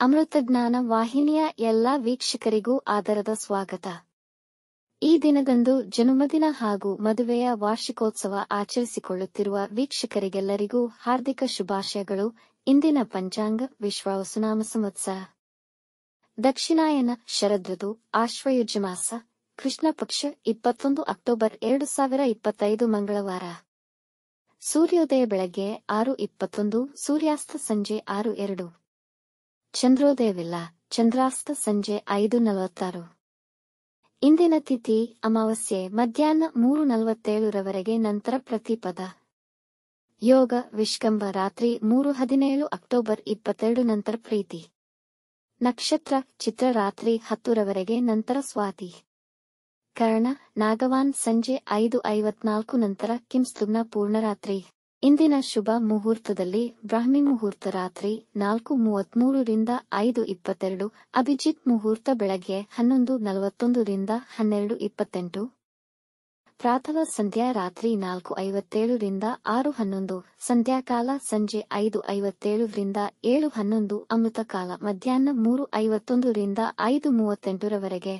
ಅಮೃತಜ್ಞಾನ ವಾಹಿನಿಯ ಎಲ್ಲ ವೀಕ್ಷಕರಿಗೂ ಆದರದ ಸ್ವಾಗತ. ಈ ದಿನದಂದು ಜನ್ಮದಿನ ಹಾಗೂ ಮದುವೆಯ ವಾರ್ಷಿಕೋತ್ಸವ ಆಚರಿಸಿಕೊಳ್ಳುತ್ತಿರುವ ವೀಕ್ಷಕರಿಗೆಲ್ಲರಿಗೂ ಹಾರ್ದಿಕ ಶುಭಾಶಯಗಳು. ಇಂದಿನ ಪಂಚಾಂಗ ವಿಶ್ವಾವಸುನಾಮ ಸಂವತ್ಸರ ದಕ್ಷಿಣಾಯನ ಶರದೃತು ಆಶ್ವಯುಜ ಮಾಸ ಕೃಷ್ಣ ಪಕ್ಷ 21 ಅಕ್ಟೋಬರ್ 2025 ಮಂಗಳವಾರ. ಸೂರ್ಯೋದಯ ಬೆಳಗ್ಗೆ 6:21, ಸೂರ್ಯಾಸ್ತ ಸಂಜೆ 6:02. ಚಂದ್ರೋದಯವಿಲ್ಲ, ಚಂದ್ರಾಸ್ತ ಸಂಜೆ 5:46. ಇಂದಿನ ತಿಥಿ ಅಮಾವಾಸ್ಯೆ ಮಧ್ಯಾಹ್ನ 3:47 ರವರೆಗೆ, ನಂತರ ಪ್ರತಿಪದ. ಯೋಗ ವಿಷ್ಕಂಭ ರಾತ್ರಿ 3:17 ಅಕ್ಟೋಬರ್ 22 ನಂತರ ಪ್ರೀತಿ. ನಕ್ಷತ್ರ ಚಿತ್ರ ರಾತ್ರಿ 10 ರವರೆಗೆ, ನಂತರ ಸ್ವಾತಿ. ಕರ್ಣ ನಾಗವಾನ್ ಸಂಜೆ 5:54 ನಂತರ ಕಿಂಸ್ತುಗ್ನ ಪೂರ್ಣರಾತ್ರಿ. ಇಂದಿನ ಶುಭ ಮುಹೂರ್ತದಲ್ಲಿ ಬ್ರಾಹ್ಮಿ ಮುಹೂರ್ತ ರಾತ್ರಿ 4:33 ರಿಂದ 5:22, ಅಭಿಜಿತ್ ಮುಹೂರ್ತ ಬೆಳಗ್ಗೆ 11:41 ರಿಂದ 12:28, ಪ್ರಾತಃ ಸಂಧ್ಯಾ ರಾತ್ರಿ 4:57 ರಿಂದ 6:11, ಸಂಧ್ಯಾಕಾಲ ಸಂಜೆ 5:57 ರಿಂದ 7:11, ಅಮೃತಕಾಲ ಮಧ್ಯಾಹ್ನ 3:51 ರಿಂದ 5:38 ರವರೆಗೆ.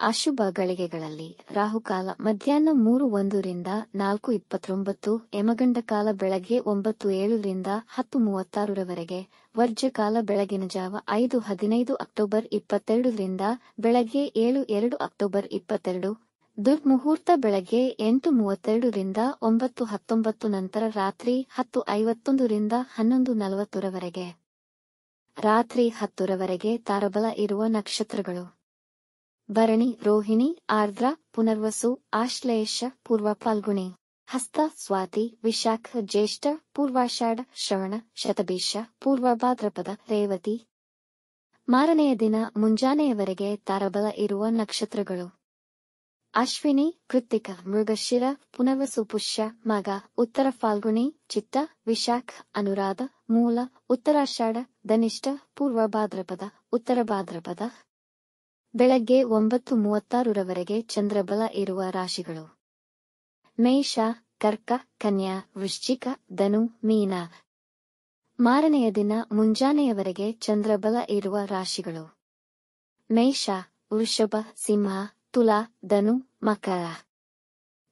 ಅಶುಭ ಗಳಿಗೆಗಳಲ್ಲಿ ರಾಹುಕಾಲ ಮಧ್ಯಾಹ್ನ 3:01 ರಿಂದ 4:29, ಯಮಗಂಡಕಾಲ ಬೆಳಗ್ಗೆ 9:07 ರಿಂದ 10:36 ರವರೆಗೆ, ವರ್ಜಕಾಲ ಬೆಳಗಿನ ಜಾವ 5:15 ಅಕ್ಟೋಬರ್ 22 ರಿಂದ ಬೆಳಗ್ಗೆ 7:02 ಅಕ್ಟೋಬರ್ 22, ದುರ್ಮುಹೂರ್ತ ಬೆಳಗ್ಗೆ 8:32 ರಿಂದ 9:19 ನಂತರ ರಾತ್ರಿ 10:51 ರಿಂದ 11:40 ರವರೆಗೆ. ರಾತ್ರಿ 10 ರವರೆಗೆ ತಾರಬಲ ಇರುವ ನಕ್ಷತ್ರಗಳು: ಭರಣಿ, ರೋಹಿಣಿ, ಆರ್ದ್ರ, ಪುನರ್ವಸು, ಆಶ್ಲೇಷ, ಪೂರ್ವ ಫಾಲ್ಗುಣಿ, ಹಸ್ತ, ಸ್ವಾತಿ, ವಿಶಾಖ, ಜ್ಯೇಷ್ಠ, ಪೂರ್ವಾಷಾಢ, ಶ್ರವಣ, ಶತಭಿಷ, ಪೂರ್ವ ಭಾದ್ರಪದ, ರೇವತಿ. ಮಾರನೆಯ ದಿನ ಮುಂಜಾನೆಯವರೆಗೆ ತಾರಬಲ ಇರುವ ನಕ್ಷತ್ರಗಳು: ಅಶ್ವಿನಿ, ಕೃತ್ತಿಕ, ಮೃಗಶಿರ, ಪುನರ್ವಸು, ಪುಷ್ಯ, ಮಗ, ಉತ್ತರ ಫಾಲ್ಗುಣಿ, ಚಿತ್ತ, ವಿಶಾಖ, ಅನುರಾಧ, ಮೂಲ, ಉತ್ತರಾಷಾಢ, ಧನಿಷ್ಠ, ಪೂರ್ವ ಭಾದ್ರಪದ, ಉತ್ತರ ಭಾದ್ರಪದ. ಬೆಳಗ್ಗೆ 9:36 ರವರೆಗೆ ಚಂದ್ರಬಲ ಇರುವ ರಾಶಿಗಳು: ಮೇಷ, ಕರ್ಕ, ಕನ್ಯಾ, ವೃಶ್ಚಿಕ, ಧನು, ಮೀನ. ಮಾರನೆಯ ದಿನ ಮುಂಜಾನೆಯವರೆಗೆ ಚಂದ್ರಬಲ ಇರುವ ರಾಶಿಗಳು: ಮೇಷ, ವೃಷಭ, ಸಿಂಹ, ತುಲಾ, ಧನು, ಮಕರ.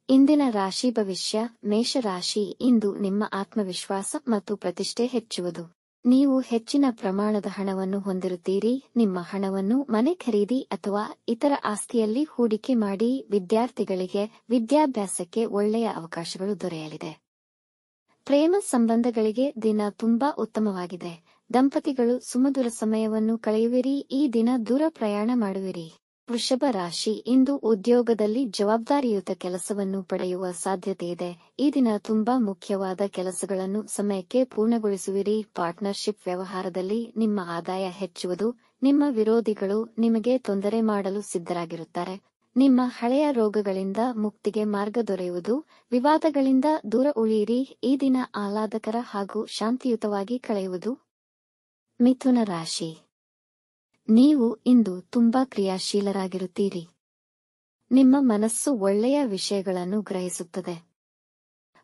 ಇಂದಿನ ರಾಶಿ ಭವಿಷ್ಯ. ಮೇಷರಾಶಿ, ಇಂದು ನಿಮ್ಮ ಆತ್ಮವಿಶ್ವಾಸ ಮತ್ತು ಪ್ರತಿಷ್ಠೆ ಹೆಚ್ಚುವುದು. ನೀವು ಹೆಚ್ಚಿನ ಪ್ರಮಾಣದ ಹಣವನ್ನು ಹೊಂದಿರುತ್ತೀರಿ. ನಿಮ್ಮ ಹಣವನ್ನು ಮನೆ ಖರೀದಿ ಅಥವಾ ಇತರ ಆಸ್ತಿಯಲ್ಲಿ ಹೂಡಿಕೆ ಮಾಡಿ. ವಿದ್ಯಾರ್ಥಿಗಳಿಗೆ ವಿದ್ಯಾಭ್ಯಾಸಕ್ಕೆ ಒಳ್ಳೆಯ ಅವಕಾಶಗಳು ದೊರೆಯಲಿದೆ. ಪ್ರೇಮ ಸಂಬಂಧಗಳಿಗೆ ದಿನ ತುಂಬಾ ಉತ್ತಮವಾಗಿದೆ. ದಂಪತಿಗಳು ಸುಮಧುರ ಸಮಯವನ್ನು ಕಳೆಯುವಿರಿ. ಈ ದಿನ ದೂರ ಪ್ರಯಾಣ ಮಾಡುವಿರಿ. ವೃಷಭ ರಾಶಿ, ಇಂದು ಉದ್ಯೋಗದಲ್ಲಿ ಜವಾಬ್ದಾರಿಯುತ ಕೆಲಸವನ್ನು ಪಡೆಯುವ ಸಾಧ್ಯತೆಯಿದೆ. ಈ ದಿನ ತುಂಬಾ ಮುಖ್ಯವಾದ ಕೆಲಸಗಳನ್ನು ಸಮಯಕ್ಕೆ ಪೂರ್ಣಗೊಳಿಸುವಿರಿ. ಪಾರ್ಟ್ನರ್ಶಿಪ್ ವ್ಯವಹಾರದಲ್ಲಿ ನಿಮ್ಮ ಆದಾಯ ಹೆಚ್ಚುವುದು. ನಿಮ್ಮ ವಿರೋಧಿಗಳು ನಿಮಗೆ ತೊಂದರೆ ಮಾಡಲು ಸಿದ್ಧರಾಗಿರುತ್ತಾರೆ. ನಿಮ್ಮ ಹಳೆಯ ರೋಗಗಳಿಂದ ಮುಕ್ತಿಗೆ ಮಾರ್ಗ ದೊರೆಯುವುದು. ವಿವಾದಗಳಿಂದ ದೂರ ಉಳಿಯಿರಿ. ಈ ದಿನ ಆಹ್ಲಾದಕರ ಹಾಗೂ ಶಾಂತಿಯುತವಾಗಿ ಕಳೆಯುವುದು. ಮಿಥುನ ರಾಶಿ, ನೀವು ಇಂದು ತುಂಬಾ ಕ್ರಿಯಾಶೀಲರಾಗಿರುತ್ತೀರಿ. ನಿಮ್ಮ ಮನಸ್ಸು ಒಳ್ಳೆಯ ವಿಷಯಗಳನ್ನು ಗ್ರಹಿಸುತ್ತದೆ.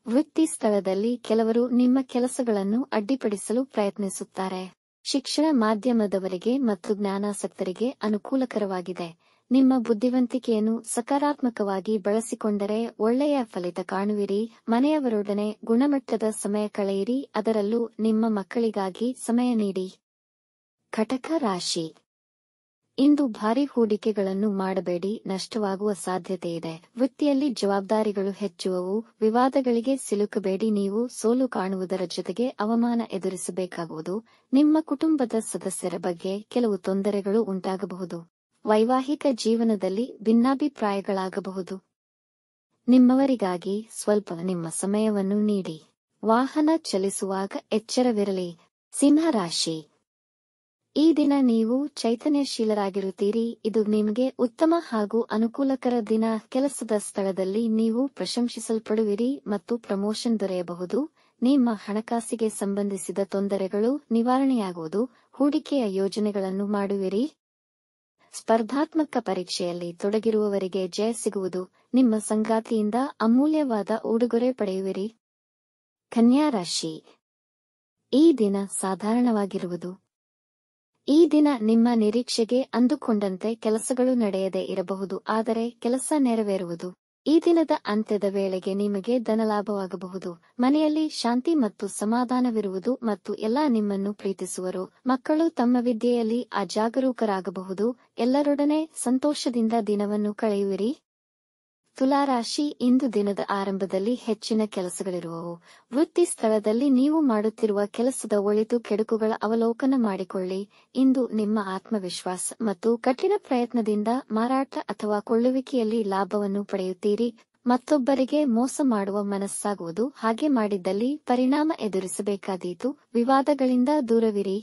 ವೃತ್ತಿ ಸ್ಥಳದಲ್ಲಿ ಕೆಲವರು ನಿಮ್ಮ ಕೆಲಸಗಳನ್ನು ಅಡ್ಡಿಪಡಿಸಲು ಪ್ರಯತ್ನಿಸುತ್ತಾರೆ. ಶಿಕ್ಷಣ ಮಾಧ್ಯಮದವರಿಗೆ ಮತ್ತು ಜ್ಞಾನಾಸಕ್ತರಿಗೆ ಅನುಕೂಲಕರವಾಗಿದೆ. ನಿಮ್ಮ ಬುದ್ಧಿವಂತಿಕೆಯನ್ನು ಸಕಾರಾತ್ಮಕವಾಗಿ ಬಳಸಿಕೊಂಡರೆ ಒಳ್ಳೆಯ ಫಲಿತ ಕಾಣುವಿರಿ. ಮನೆಯವರೊಡನೆ ಗುಣಮಟ್ಟದ ಸಮಯ ಕಳೆಯಿರಿ, ಅದರಲ್ಲೂ ನಿಮ್ಮ ಮಕ್ಕಳಿಗಾಗಿ ಸಮಯ ನೀಡಿ. ಕಟಕ ರಾಶಿ, ಇಂದು ಭಾರಿ ಹೂಡಿಕೆಗಳನ್ನು ಮಾಡಬೇಡಿ, ನಷ್ಟವಾಗುವ ಸಾಧ್ಯತೆಯಿದೆ. ವೃತ್ತಿಯಲ್ಲಿ ಜವಾಬ್ದಾರಿಗಳು ಹೆಚ್ಚುವವು. ವಿವಾದಗಳಿಗೆ ಸಿಲುಕಬೇಡಿ. ನೀವು ಸೋಲು ಕಾಣುವುದರ ಜೊತೆಗೆ ಅವಮಾನ ಎದುರಿಸಬೇಕಾಗುವುದು. ನಿಮ್ಮ ಕುಟುಂಬದ ಸದಸ್ಯರ ಬಗ್ಗೆ ಕೆಲವು ತೊಂದರೆಗಳು ಉಂಟಾಗಬಹುದು. ವೈವಾಹಿಕ ಜೀವನದಲ್ಲಿ ಭಿನ್ನಾಭಿಪ್ರಾಯಗಳಾಗಬಹುದು. ನಿಮ್ಮವರಿಗಾಗಿ ಸ್ವಲ್ಪ ನಿಮ್ಮ ಸಮಯವನ್ನು ನೀಡಿ. ವಾಹನ ಚಲಿಸುವಾಗ ಎಚ್ಚರವಿರಲಿ. ಸಿಂಹರಾಶಿ, ಈ ದಿನ ನೀವು ಚೈತನ್ಯಶೀಲರಾಗಿರುತ್ತೀರಿ. ಇದು ನಿಮಗೆ ಉತ್ತಮ ಹಾಗೂ ಅನುಕೂಲಕರ ದಿನ. ಕೆಲಸದ ಸ್ಥಳದಲ್ಲಿ ನೀವು ಪ್ರಶಂಸಿಸಲ್ಪಡುವಿರಿ ಮತ್ತು ಪ್ರಮೋಷನ್ ದೊರೆಯಬಹುದು. ನಿಮ್ಮ ಹಣಕಾಸಿಗೆ ಸಂಬಂಧಿಸಿದ ತೊಂದರೆಗಳು ನಿವಾರಣೆಯಾಗುವುದು. ಹೂಡಿಕೆಯ ಯೋಜನೆಗಳನ್ನು ಮಾಡುವಿರಿ. ಸ್ಪರ್ಧಾತ್ಮಕ ಪರೀಕ್ಷೆಯಲ್ಲಿ ತೊಡಗಿರುವವರಿಗೆ ಜಯ ಸಿಗುವುದು. ನಿಮ್ಮ ಸಂಗಾತಿಯಿಂದ ಅಮೂಲ್ಯವಾದ ಉಡುಗೊರೆ ಪಡೆಯುವಿರಿ. ಕನ್ಯಾ ರಾಶಿ, ಈ ದಿನ ಸಾಧಾರಣವಾಗಿರುವುದು. ಈ ದಿನ ನಿಮ್ಮ ನಿರೀಕ್ಷೆಗೆ ಅಂದುಕೊಂಡಂತೆ ಕೆಲಸಗಳು ನಡೆಯದೇ ಇರಬಹುದು, ಆದರೆ ಕೆಲಸ ನೆರವೇರುವುದು. ಈ ದಿನದ ಅಂತ್ಯದ ವೇಳೆಗೆ ನಿಮಗೆ ಧನಲಾಭವಾಗಬಹುದು. ಮನೆಯಲ್ಲಿ ಶಾಂತಿ ಮತ್ತು ಸಮಾಧಾನವಿರುವುದು ಮತ್ತು ಎಲ್ಲಾ ನಿಮ್ಮನ್ನು ಪ್ರೀತಿಸುವರು. ಮಕ್ಕಳು ತಮ್ಮ ವಿದ್ಯೆಯಲ್ಲಿ ಅಜಾಗರೂಕರಾಗಬಹುದು. ಎಲ್ಲರೊಡನೆ ಸಂತೋಷದಿಂದ ದಿನವನ್ನು ಕಳೆಯುವಿರಿ. ತುಲಾರಾಶಿ, ಇಂದು ದಿನದ ಆರಂಭದಲ್ಲಿ ಹೆಚ್ಚಿನ ಕೆಲಸಗಳಿರುವವು. ವೃತ್ತಿ ಸ್ಥಳದಲ್ಲಿ ನೀವು ಮಾಡುತ್ತಿರುವ ಕೆಲಸದ ಒಳಿತು ಕೆಡುಕುಗಳ ಅವಲೋಕನ ಮಾಡಿಕೊಳ್ಳಿ. ಇಂದು ನಿಮ್ಮ ಆತ್ಮವಿಶ್ವಾಸ ಮತ್ತು ಕಠಿಣ ಪ್ರಯತ್ನದಿಂದ ಮಾರಾಟ ಅಥವಾ ಕೊಳ್ಳುವಿಕೆಯಲ್ಲಿ ಲಾಭವನ್ನು ಪಡೆಯುತ್ತೀರಿ. ಮತ್ತೊಬ್ಬರಿಗೆ ಮೋಸ ಮಾಡುವ ಮನಸ್ಸಾಗುವುದು. ಹಾಗೆ ಮಾಡಿದ್ದಲ್ಲಿ ಪರಿಣಾಮ ಎದುರಿಸಬೇಕಾದೀತು. ವಿವಾದಗಳಿಂದ ದೂರವಿರಿ.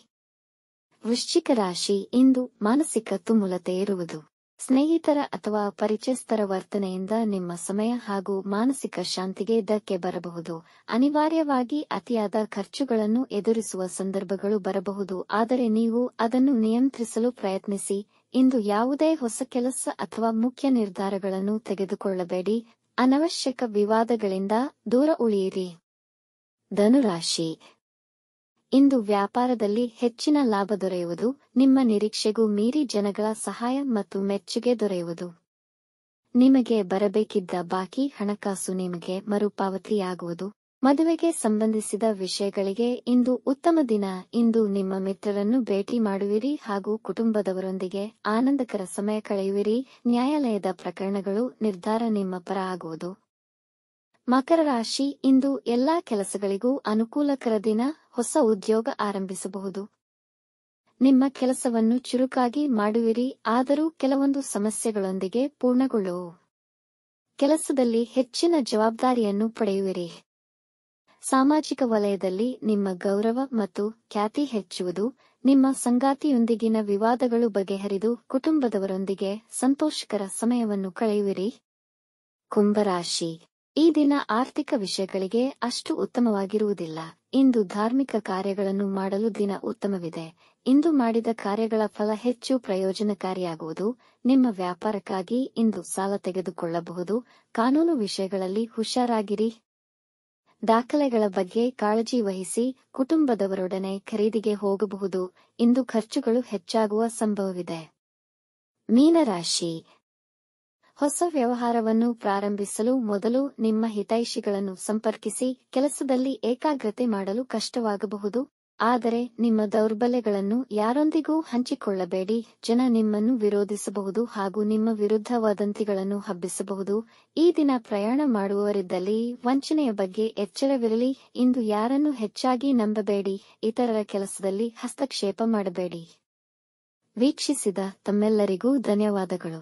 ವೃಶ್ಚಿಕ ರಾಶಿ, ಇಂದು ಮಾನಸಿಕ ತುಮುಲತೆ ಇರುವುದು. ಸ್ನೇಹಿತರ ಅಥವಾ ಪರಿಚಯಸ್ಥರ ವರ್ತನೆಯಿಂದ ನಿಮ್ಮ ಸಮಯ ಹಾಗೂ ಮಾನಸಿಕ ಶಾಂತಿಗೆ ಧಕ್ಕೆ ಬರಬಹುದು. ಅನಿವಾರ್ಯವಾಗಿ ಅತಿಯಾದ ಖರ್ಚುಗಳನ್ನು ಎದುರಿಸುವ ಸಂದರ್ಭಗಳು ಬರಬಹುದು, ಆದರೆ ನೀವು ಅದನ್ನು ನಿಯಂತ್ರಿಸಲು ಪ್ರಯತ್ನಿಸಿ. ಇಂದು ಯಾವುದೇ ಹೊಸ ಕೆಲಸ ಅಥವಾ ಮುಖ್ಯ ನಿರ್ಧಾರಗಳನ್ನು ತೆಗೆದುಕೊಳ್ಳಬೇಡಿ. ಅನವಶ್ಯಕ ವಿವಾದಗಳಿಂದ ದೂರ ಉಳಿಯಿರಿ. ಧನುರಾಶಿ, ಇಂದು ವ್ಯಾಪಾರದಲ್ಲಿ ಹೆಚ್ಚಿನ ಲಾಭ ದೊರೆಯುವುದು. ನಿಮ್ಮ ನಿರೀಕ್ಷೆಗೂ ಮೀರಿ ಜನಗಳ ಸಹಾಯ ಮತ್ತು ಮೆಚ್ಚುಗೆ ದೊರೆಯುವುದು. ನಿಮಗೆ ಬರಬೇಕಿದ್ದ ಬಾಕಿ ಹಣಕಾಸು ನಿಮಗೆ ಮರುಪಾವತಿಯಾಗುವುದು. ಮದುವೆಗೆ ಸಂಬಂಧಿಸಿದ ವಿಷಯಗಳಿಗೆ ಇಂದು ಉತ್ತಮ ದಿನ. ಇಂದು ನಿಮ್ಮ ಮಿತ್ರರನ್ನು ಭೇಟಿ ಮಾಡುವಿರಿ ಹಾಗೂ ಕುಟುಂಬದವರೊಂದಿಗೆ ಆನಂದಕರ ಸಮಯ ಕಳೆಯುವಿರಿ. ನ್ಯಾಯಾಲಯದ ಪ್ರಕರಣಗಳು ನಿರ್ಧಾರ ನಿಮ್ಮ ಪರ ಆಗುವುದು. ಮಕರ ರಾಶಿ, ಇಂದು ಎಲ್ಲಾ ಕೆಲಸಗಳಿಗೂ ಅನುಕೂಲಕರ ದಿನ. ಹೊಸ ಉದ್ಯೋಗ ಆರಂಭಿಸಬಹುದು. ನಿಮ್ಮ ಕೆಲಸವನ್ನು ಚುರುಕಾಗಿ ಮಾಡುವಿರಿ, ಆದರೂ ಕೆಲವೊಂದು ಸಮಸ್ಯೆಗಳೊಂದಿಗೆ ಪೂರ್ಣಗೊಳ್ಳುವು. ಕೆಲಸದಲ್ಲಿ ಹೆಚ್ಚಿನ ಜವಾಬ್ದಾರಿಯನ್ನು ಪಡೆಯುವಿರಿ. ಸಾಮಾಜಿಕ ವಲಯದಲ್ಲಿ ನಿಮ್ಮ ಗೌರವ ಮತ್ತು ಖ್ಯಾತಿ ಹೆಚ್ಚುವುದು. ನಿಮ್ಮ ಸಂಗಾತಿಯೊಂದಿಗಿನ ವಿವಾದಗಳು ಬಗೆಹರಿದು ಕುಟುಂಬದವರೊಂದಿಗೆ ಸಂತೋಷಕರ ಸಮಯವನ್ನು ಕಳೆಯುವಿರಿ. ಕುಂಭರಾಶಿ, ಈ ದಿನ ಆರ್ಥಿಕ ವಿಷಯಗಳಿಗೆ ಅಷ್ಟು ಉತ್ತಮವಾಗಿರುವುದಿಲ್ಲ. ಇಂದು ಧಾರ್ಮಿಕ ಕಾರ್ಯಗಳನ್ನು ಮಾಡಲು ದಿನ ಉತ್ತಮವಿದೆ. ಇಂದು ಮಾಡಿದ ಕಾರ್ಯಗಳ ಫಲ ಹೆಚ್ಚು ಪ್ರಯೋಜನಕಾರಿಯಾಗುವುದು. ನಿಮ್ಮ ವ್ಯಾಪಾರಕ್ಕಾಗಿ ಇಂದು ಸಾಲ ತೆಗೆದುಕೊಳ್ಳಬಹುದು. ಕಾನೂನು ವಿಷಯಗಳಲ್ಲಿ ಹುಷಾರಾಗಿರಿ. ದಾಖಲೆಗಳ ಬಗ್ಗೆ ಕಾಳಜಿ ವಹಿಸಿ. ಕುಟುಂಬದವರೊಡನೆ ಖರೀದಿಗೆ ಹೋಗಬಹುದು. ಇಂದು ಖರ್ಚುಗಳು ಹೆಚ್ಚಾಗುವ ಸಂಭವವಿದೆ. ಮೀನರಾಶಿ, ಹೊಸ ವ್ಯವಹಾರವನ್ನು ಪ್ರಾರಂಭಿಸಲು ಮೊದಲು ನಿಮ್ಮ ಹಿತೈಷಿಗಳನ್ನು ಸಂಪರ್ಕಿಸಿ. ಕೆಲಸದಲ್ಲಿ ಏಕಾಗ್ರತೆ ಮಾಡಲು ಕಷ್ಟವಾಗಬಹುದು, ಆದರೆ ನಿಮ್ಮ ದೌರ್ಬಲ್ಯಗಳನ್ನು ಯಾರೊಂದಿಗೂ ಹಂಚಿಕೊಳ್ಳಬೇಡಿ. ಜನ ನಿಮ್ಮನ್ನು ವಿರೋಧಿಸಬಹುದು ಹಾಗೂ ನಿಮ್ಮ ವಿರುದ್ಧ ವದಂತಿಗಳನ್ನು ಹಬ್ಬಿಸಬಹುದು. ಈ ದಿನ ಪ್ರಯಾಣ ಮಾಡುವವರಿದ್ದಲ್ಲಿ ವಂಚನೆಯ ಬಗ್ಗೆ ಎಚ್ಚರವಿರಲಿ. ಇಂದು ಯಾರನ್ನು ಹೆಚ್ಚಾಗಿ ನಂಬಬೇಡಿ. ಇತರರ ಕೆಲಸದಲ್ಲಿ ಹಸ್ತಕ್ಷೇಪ ಮಾಡಬೇಡಿ. ವೀಕ್ಷಿಸಿದ ತಮ್ಮೆಲ್ಲರಿಗೂ ಧನ್ಯವಾದಗಳು.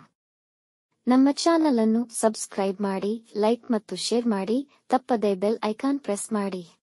ನಮ್ಮ ಚಾನಲ್ ಅನ್ನು ಸಬ್ಸ್ಕ್ರೈಬ್ ಮಾಡಿ, ಲೈಕ್ ಮತ್ತು ಶೇರ್ ಮಾಡಿ. ತಪ್ಪದೇ ಬೆಲ್ ಐಕಾನ್ ಪ್ರೆಸ್ ಮಾಡಿ.